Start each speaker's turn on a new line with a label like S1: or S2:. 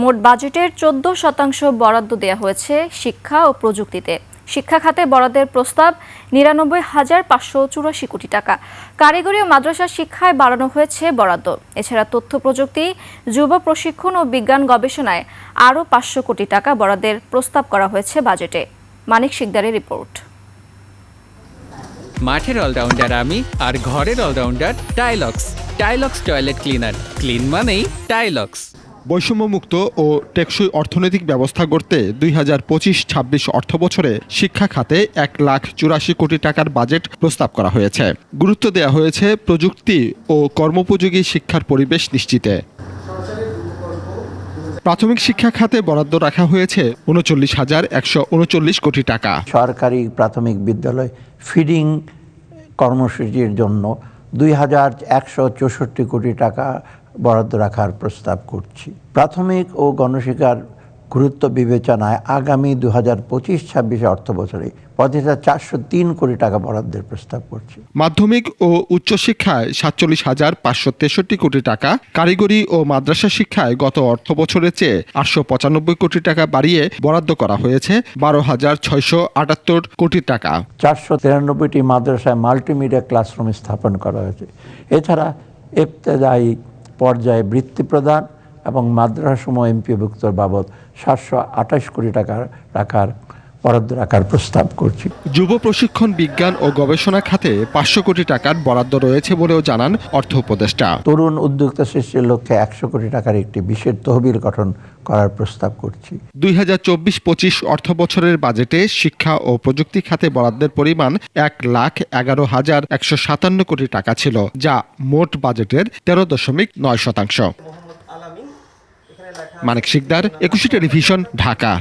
S1: মোট বাজেটের 14% বরাদ্দ দেওয়া হয়েছে শিক্ষা ও প্রযুক্তিতে। শিক্ষা খাতে বরাদ্দের প্রস্তাব 99,584 কোটি টাকা। কারিগরি ও মাদ্রাসা শিক্ষায় বাড়ানো হয়েছে বরাদ্দ। এছাড়া তথ্য প্রযুক্তি, যুব প্রশিক্ষণ ও বিজ্ঞান গবেষণায় আরও 500 কোটি টাকা বরাদ্দের প্রস্তাব করা হয়েছে বাজেটে। মানিক শিকদারের রিপোর্ট।
S2: মাঠের অলরাউন্ডার আমি, আর ঘরের allrounder Tilex. Tilex toilet cleaner, clean মানেই টাইলক্স।
S3: বৈষম্যমুক্ত ও টেকসই অর্থনৈতিক ব্যবস্থা গড়তে 2025-26 অর্থবছরে শিক্ষা খাতে 1,84 কোটি টাকার বাজেট প্রস্তাব করা হয়েছে। গুরুত্ব দেওয়া হয়েছে প্রযুক্তি ও কর্মোপযোগী শিক্ষার পরিবেশ নিশ্চিতে। প্রাথমিক শিক্ষা খাতে বরাদ্দ রাখা হয়েছে 39,139 কোটি টাকা।
S4: সরকারি প্রাথমিক বিদ্যালয় ফিডিং কর্মসূচির জন্য 2,164 কোটি টাকা বরাদ্দ রাখার প্রস্তাব করছি। প্রাথমিক ও গণশিক্ষার গুরুত্ব বিবেচনায় আগামী 2025-26 অর্থবছরে 403 কোটি টাকা বরাদ্দের প্রস্তাব করছি।
S3: মাধ্যমিক ও উচ্চশিক্ষায় 47,563 কোটি টাকা, কারিগরি ও মাদ্রাসা শিক্ষায় গত অর্থবছরের চেয়ে 895 কোটি টাকা বাড়িয়ে বরাদ্দ করা হয়েছে 12,678 কোটি টাকা।
S4: 493টি মাদ্রাসায় মাল্টিমিডিয়া ক্লাসরুম স্থাপন করা হয়েছে। এছাড়া ইবতেদায়ী পর্যায়ে বৃত্তি প্রদান এবং মাদ্রাসাসমূহ এমপিওভুক্তর বাবদ 728 কোটি টাকা বরাদ্দ রাখার প্রস্তাব করছি।
S3: যুব প্রশিক্ষণ, বিজ্ঞান ও গবেষণা খাতে 500 কোটি টাকার বরাদ্দ রয়েছে বলেও জানান অর্থ উপদেষ্টা।
S4: তরুণ উদ্যোক্তা সৃষ্টির লক্ষ্যে 100 কোটি টাকার একটি বিশেষ তহবিল গঠন করার প্রস্তাব করছি।
S3: 2024-25 অর্থবছরের বাজেটে শিক্ষা ও প্রযুক্তি খাতে বরাদ্দের পরিমাণ 1,11,157 কোটি টাকা ছিল, যা মোট বাজেটের 13.9%। মানিক শিকদার, 21 টেলিভিশন, ঢাকা।